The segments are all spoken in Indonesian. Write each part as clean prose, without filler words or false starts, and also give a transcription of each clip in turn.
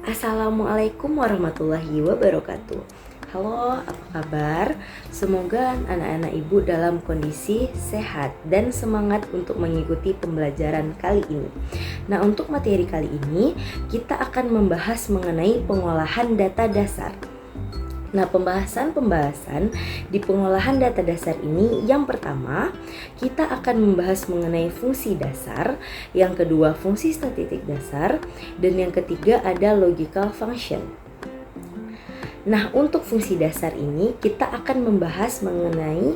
Assalamualaikum warahmatullahi wabarakatuh. Halo, apa kabar? Semoga anak-anak ibu dalam kondisi sehat dan semangat untuk mengikuti pembelajaran kali ini. Nah, untuk materi kali ini kita akan membahas mengenai pengolahan data dasar. Nah, pembahasan di pengolahan data dasar ini, yang pertama kita akan membahas mengenai fungsi dasar, yang kedua fungsi statistik dasar, dan yang ketiga ada logical function. Nah, untuk fungsi dasar ini kita akan membahas mengenai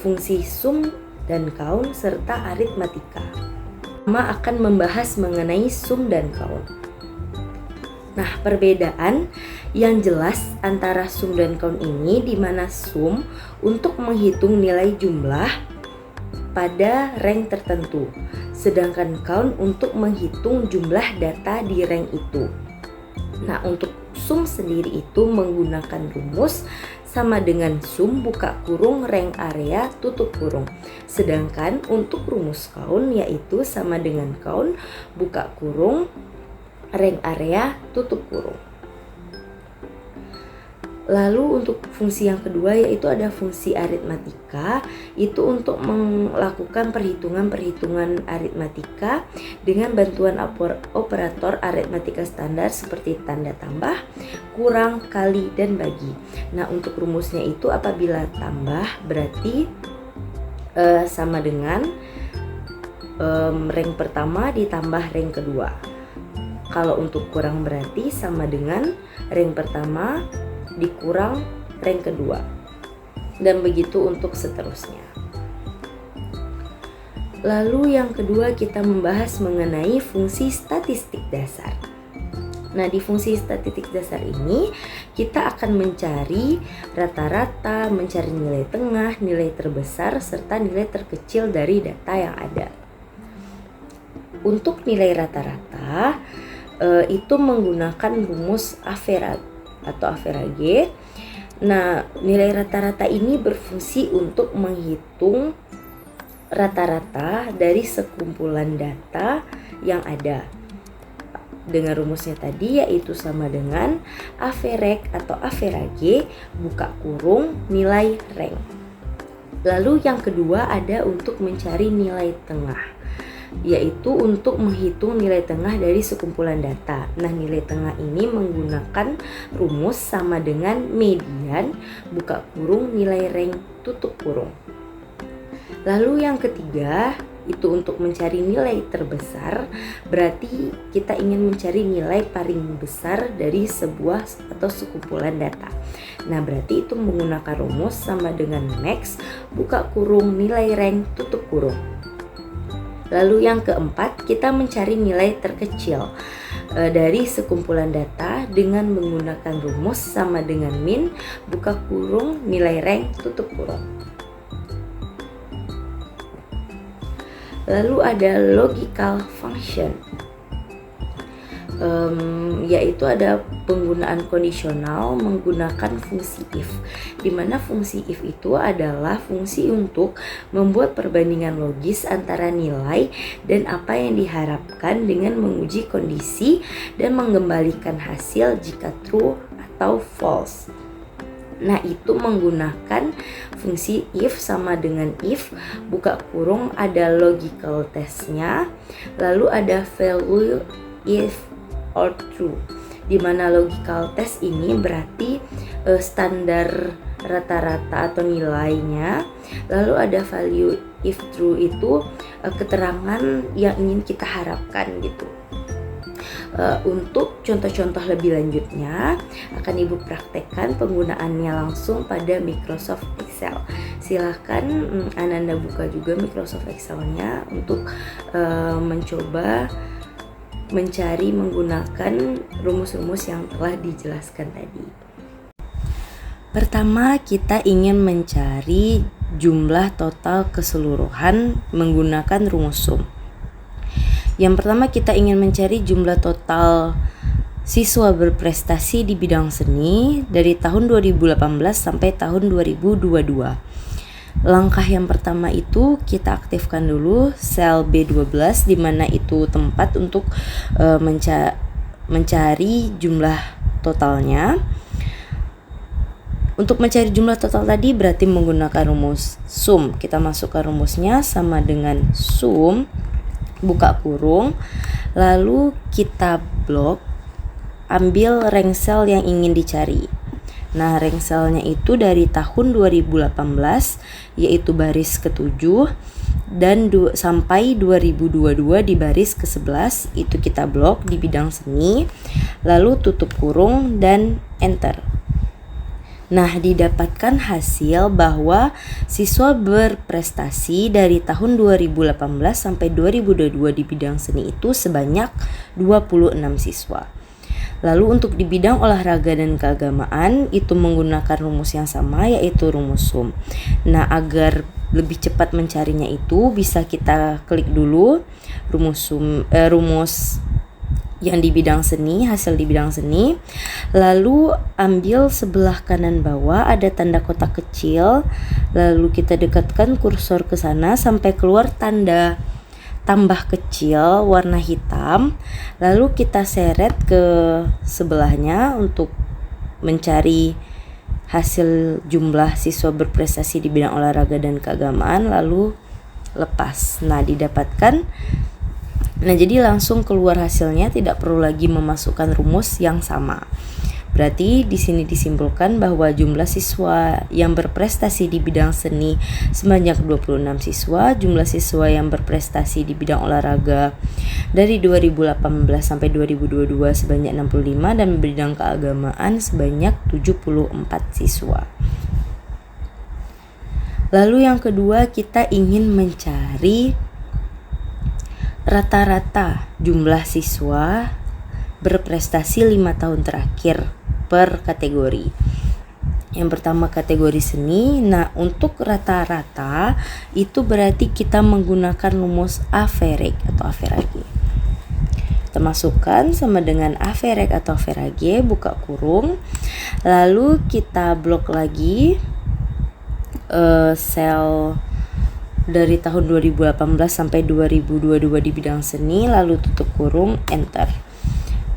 fungsi sum dan count serta aritmatika. Pertama akan membahas mengenai sum dan count. Nah, perbedaan yang jelas antara sum dan count ini, di mana sum untuk menghitung nilai jumlah pada rank tertentu, sedangkan count untuk menghitung jumlah data di rank itu. Nah, untuk sum sendiri itu menggunakan rumus sama dengan sum buka kurung rank area tutup kurung. Sedangkan untuk rumus count yaitu sama dengan count buka kurung rank area tutup kurung. Lalu untuk fungsi yang kedua yaitu ada fungsi aritmatika, itu untuk melakukan perhitungan aritmatika dengan bantuan operator aritmatika standar seperti tanda tambah, kurang, kali, dan bagi. Nah, untuk rumusnya itu apabila tambah berarti sama dengan rank pertama ditambah rank kedua. Kalau untuk kurang berarti sama dengan rank pertama dikurang rank kedua, dan begitu untuk seterusnya. Lalu yang kedua kita membahas mengenai fungsi statistik dasar. Nah, di fungsi statistik dasar ini kita akan mencari rata-rata, mencari nilai tengah, nilai terbesar, serta nilai terkecil dari data yang ada. Untuk nilai rata-rata itu menggunakan rumus average atau average. Nah, nilai rata-rata ini berfungsi untuk menghitung rata-rata dari sekumpulan data yang ada. Dengan rumusnya tadi yaitu sama dengan average atau average buka kurung nilai rank. Lalu yang kedua ada untuk mencari nilai tengah, yaitu untuk menghitung nilai tengah dari sekumpulan data. Nah, nilai tengah ini menggunakan rumus sama dengan median buka kurung nilai rank tutup kurung. Lalu yang ketiga itu untuk mencari nilai terbesar, berarti kita ingin mencari nilai paling besar dari sebuah atau sekumpulan data. Nah, berarti itu menggunakan rumus sama dengan max buka kurung nilai rank tutup kurung. Lalu yang keempat, kita mencari nilai terkecil dari sekumpulan data dengan menggunakan rumus sama dengan min buka kurung nilai rank tutup kurung. Lalu ada logical function, yaitu ada penggunaan kondisional menggunakan fungsi if, di mana fungsi if itu adalah fungsi untuk membuat perbandingan logis antara nilai dan apa yang diharapkan dengan menguji kondisi dan mengembalikan hasil jika true atau false. Nah, itu menggunakan fungsi if sama dengan if buka kurung ada logical testnya, lalu ada value if or true, di mana logical test ini berarti standar rata-rata atau nilainya, lalu ada value if true itu keterangan yang ingin kita harapkan gitu. Untuk contoh-contoh lebih lanjutnya akan Ibu praktekkan penggunaannya langsung pada Microsoft Excel. Silahkan Ananda buka juga Microsoft Excel-nya untuk mencoba mencari menggunakan rumus-rumus yang telah dijelaskan tadi. Pertama, kita ingin mencari jumlah total keseluruhan menggunakan rumus sum. Yang pertama, kita ingin mencari jumlah total siswa berprestasi di bidang seni dari tahun 2018 sampai tahun 2022. Langkah yang pertama itu kita aktifkan dulu sel B12, di mana itu tempat untuk mencari jumlah totalnya. Untuk mencari jumlah total tadi berarti menggunakan rumus sum. Kita masukkan rumusnya sama dengan sum, buka kurung, lalu kita blok, ambil rangsel yang ingin dicari. Nah, rangselnya itu dari tahun 2018, yaitu baris ke-7, dan sampai 2022 di baris ke-11, itu kita blok di bidang seni, lalu tutup kurung dan enter. Nah, didapatkan hasil bahwa siswa berprestasi dari tahun 2018 sampai 2022 di bidang seni itu sebanyak 26 siswa. Lalu untuk di bidang olahraga dan keagamaan itu menggunakan rumus yang sama, yaitu rumus sum. Nah, agar lebih cepat mencarinya itu bisa kita klik dulu rumus yang di bidang seni, hasil di bidang seni, lalu ambil sebelah kanan bawah ada tanda kotak kecil, lalu kita dekatkan kursor ke sana sampai keluar tanda tambah kecil warna hitam, lalu kita seret ke sebelahnya untuk mencari hasil jumlah siswa berprestasi di bidang olahraga dan keagamaan, lalu lepas. Nah, didapatkan. Nah, jadi langsung keluar hasilnya, tidak perlu lagi memasukkan rumus yang sama. Berarti di sini disimpulkan bahwa jumlah siswa yang berprestasi di bidang seni sebanyak 26 siswa, jumlah siswa yang berprestasi di bidang olahraga dari 2018 sampai 2022 sebanyak 65 dan bidang keagamaan sebanyak 74 siswa. Lalu yang kedua, kita ingin mencari rata-rata jumlah siswa berprestasi 5 tahun terakhir per kategori. Yang pertama kategori seni. Nah, untuk rata-rata itu berarti kita menggunakan rumus average atau average. Kita masukkan sama dengan average atau average, buka kurung, lalu kita blok lagi sel dari tahun 2018 sampai 2022 di bidang seni, lalu tutup kurung, enter.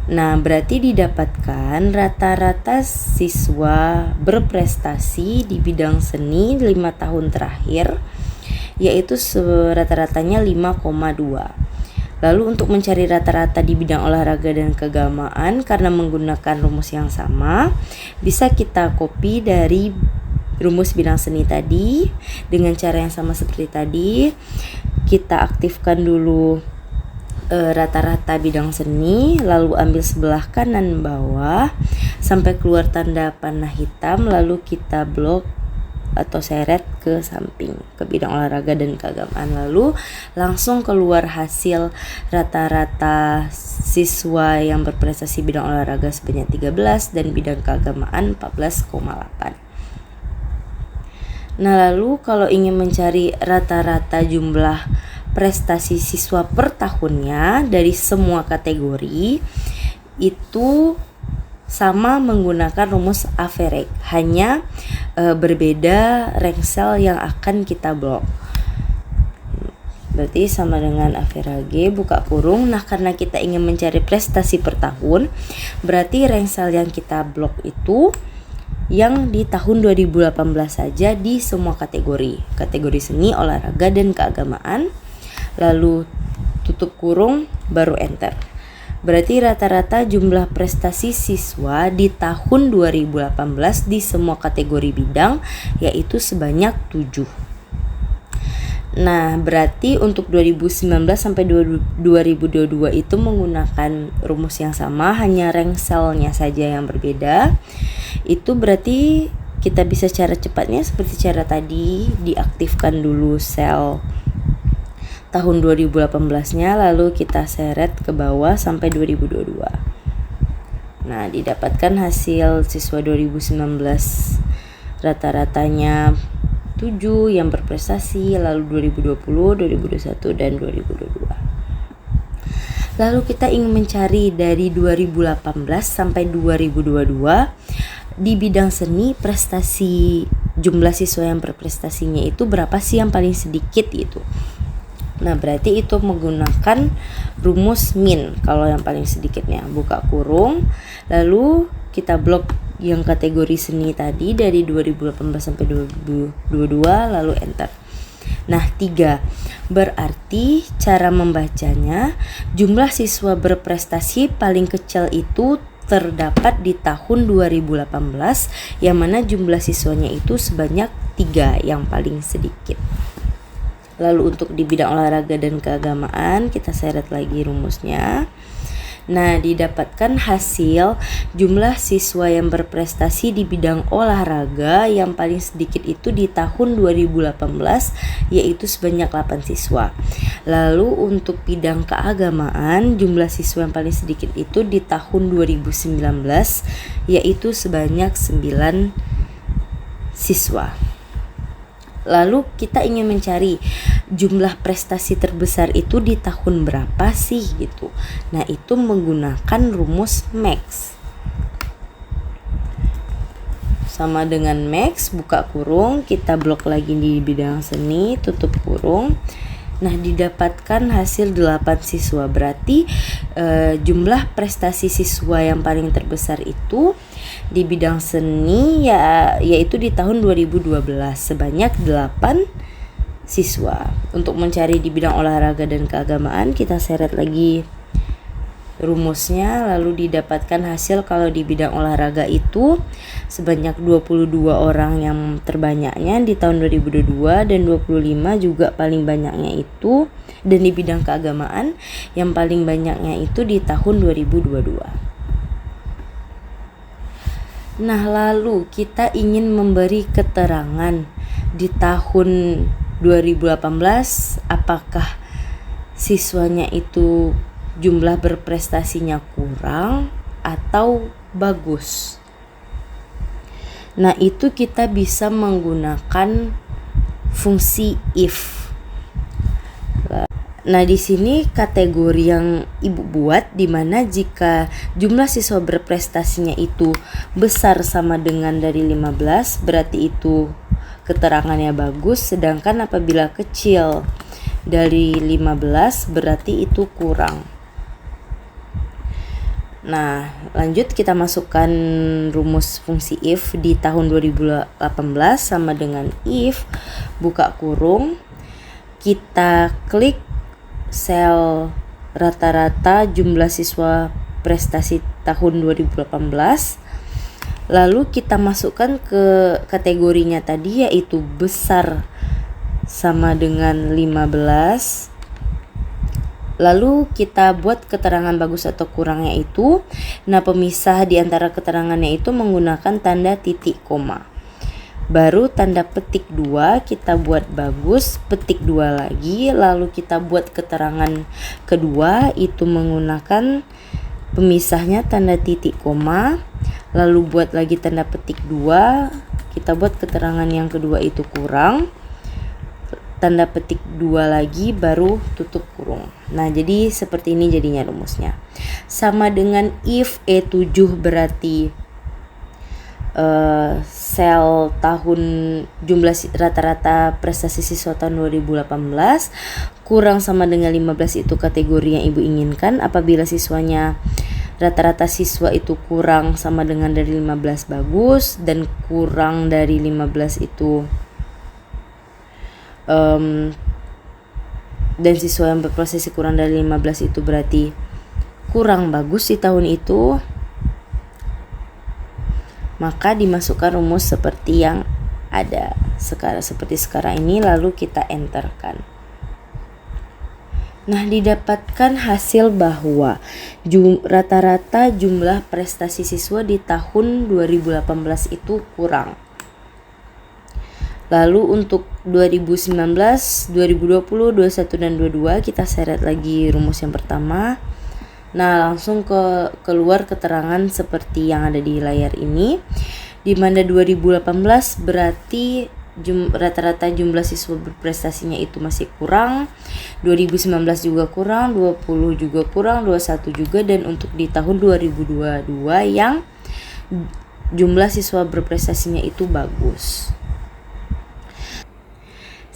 Nah, berarti didapatkan rata-rata siswa berprestasi di bidang seni 5 tahun terakhir, yaitu rata-ratanya 5,2. Lalu untuk mencari rata-rata di bidang olahraga dan keagamaan, karena menggunakan rumus yang sama, bisa kita copy dari rumus bidang seni tadi dengan cara yang sama seperti tadi. Kita aktifkan dulu rata-rata bidang seni, lalu ambil sebelah kanan bawah sampai keluar tanda panah hitam, lalu kita blok atau seret ke samping ke bidang olahraga dan keagamaan, lalu langsung keluar hasil rata-rata siswa yang berprestasi bidang olahraga sebanyak 13 dan bidang keagamaan 14,8. Nah, lalu kalau ingin mencari rata-rata jumlah prestasi siswa per tahunnya dari semua kategori, itu sama menggunakan rumus average, hanya berbeda rangsel yang akan kita blok. Berarti sama dengan average, buka kurung. Nah, karena kita ingin mencari prestasi per tahun, berarti rangsel yang kita blok itu yang di tahun 2018 saja di semua kategori seni, olahraga, dan keagamaan, lalu tutup kurung, baru enter. Berarti rata-rata jumlah prestasi siswa di tahun 2018 di semua kategori bidang yaitu sebanyak 7. Nah, berarti untuk 2019 sampai 2022 itu menggunakan rumus yang sama, hanya rangselnya saja yang berbeda. Itu berarti kita bisa cara cepatnya seperti cara tadi, diaktifkan dulu sel tahun 2018-nya, lalu kita seret ke bawah sampai 2022. Nah, didapatkan hasil siswa 2019 rata-ratanya 7 yang berprestasi, lalu 2020, 2021, dan 2022. Lalu kita ingin mencari dari 2018 sampai 2022 di bidang seni, prestasi jumlah siswa yang berprestasinya itu berapa sih yang paling sedikit gitu. Nah, berarti itu menggunakan rumus min kalau yang paling sedikitnya. Buka kurung, lalu kita blok yang kategori seni tadi dari 2018 sampai 2022, lalu enter. Nah, 3. Berarti cara membacanya, jumlah siswa berprestasi paling kecil itu terdapat di tahun 2018, yang mana jumlah siswanya itu sebanyak 3, yang paling sedikit. Lalu untuk di bidang olahraga dan keagamaan, kita seret lagi rumusnya. Nah, didapatkan hasil jumlah siswa yang berprestasi di bidang olahraga yang paling sedikit itu di tahun 2018, yaitu sebanyak 8 siswa. Lalu untuk bidang keagamaan, jumlah siswa yang paling sedikit itu di tahun 2019, yaitu sebanyak 9 siswa. Lalu kita ingin mencari jumlah prestasi terbesar itu di tahun berapa sih gitu. Nah, itu menggunakan rumus max. Sama dengan max, buka kurung, kita blok lagi di bidang seni, tutup kurung. Nah, didapatkan hasil 8 siswa. Berarti jumlah prestasi siswa yang paling terbesar itu di bidang seni yaitu di tahun 2012 sebanyak 8 siswa. Untuk mencari di bidang olahraga dan keagamaan, kita seret lagi rumusnya, lalu didapatkan hasil kalau di bidang olahraga itu sebanyak 22 orang yang terbanyaknya di tahun 2022 dan 25 juga paling banyaknya itu, dan di bidang keagamaan yang paling banyaknya itu di tahun 2022. Nah, lalu kita ingin memberi keterangan di tahun 2018 apakah siswanya itu jumlah berprestasinya kurang atau bagus. Nah, itu kita bisa menggunakan fungsi if. Nah, di sini kategori yang Ibu buat di mana jika jumlah siswa berprestasinya itu besar sama dengan dari 15, berarti itu keterangannya bagus, sedangkan apabila kecil dari 15 berarti itu kurang. Nah, lanjut kita masukkan rumus fungsi if di tahun 2018 sama dengan if, buka kurung, kita klik sel rata-rata jumlah siswa prestasi tahun 2018, lalu kita masukkan ke kategorinya tadi yaitu besar sama dengan 15. Lalu kita buat keterangan bagus atau kurangnya itu. Nah, pemisah di antara keterangannya itu menggunakan tanda titik koma. Baru tanda petik 2 kita buat bagus, petik 2 lagi, lalu kita buat keterangan kedua itu menggunakan pemisahnya tanda titik koma, lalu buat lagi tanda petik 2, kita buat keterangan yang kedua itu kurang, tanda petik 2 lagi, baru tutup kurung. Nah, jadi seperti ini jadinya rumusnya. Sama dengan if E7 berarti sel tahun jumlah rata-rata prestasi siswa tahun 2018 kurang sama dengan 15 itu kategori yang Ibu inginkan. Apabila siswanya rata-rata siswa itu kurang sama dengan dari 15 bagus, dan kurang dari 15 itu dan siswa yang berprestasi kurang dari 15 itu berarti kurang bagus di tahun itu, maka dimasukkan rumus seperti yang ada seperti sekarang ini, lalu kita enterkan. Nah, didapatkan hasil bahwa rata-rata jumlah prestasi siswa di tahun 2018 itu kurang. Lalu untuk 2019, 2020, 21 dan 22 kita seret lagi rumus yang pertama. Nah, langsung keluar keterangan seperti yang ada di layar ini, di mana 2018 berarti rata-rata jumlah siswa berprestasinya itu masih kurang, 2019 juga kurang, 20 juga kurang, 21 juga, dan untuk di tahun 2022 yang jumlah siswa berprestasinya itu bagus.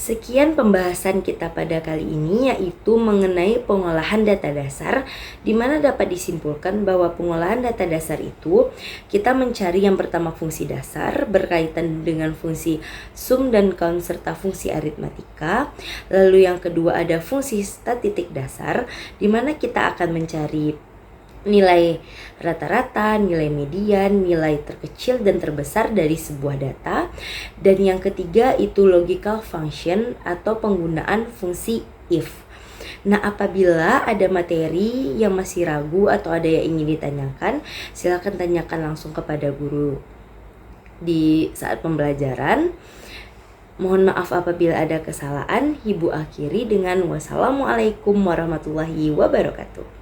Sekian pembahasan kita pada kali ini, yaitu mengenai pengolahan data dasar, di mana dapat disimpulkan bahwa pengolahan data dasar itu kita mencari yang pertama fungsi dasar berkaitan dengan fungsi sum dan count serta fungsi aritmatika. Lalu yang kedua ada fungsi statistik dasar, di mana kita akan mencari nilai rata-rata, nilai median, nilai terkecil dan terbesar dari sebuah data. Dan yang ketiga itu logical function atau penggunaan fungsi if. Nah, apabila ada materi yang masih ragu atau ada yang ingin ditanyakan, silakan tanyakan langsung kepada guru di saat pembelajaran. Mohon maaf apabila ada kesalahan. Ibu akhiri dengan wassalamualaikum warahmatullahi wabarakatuh.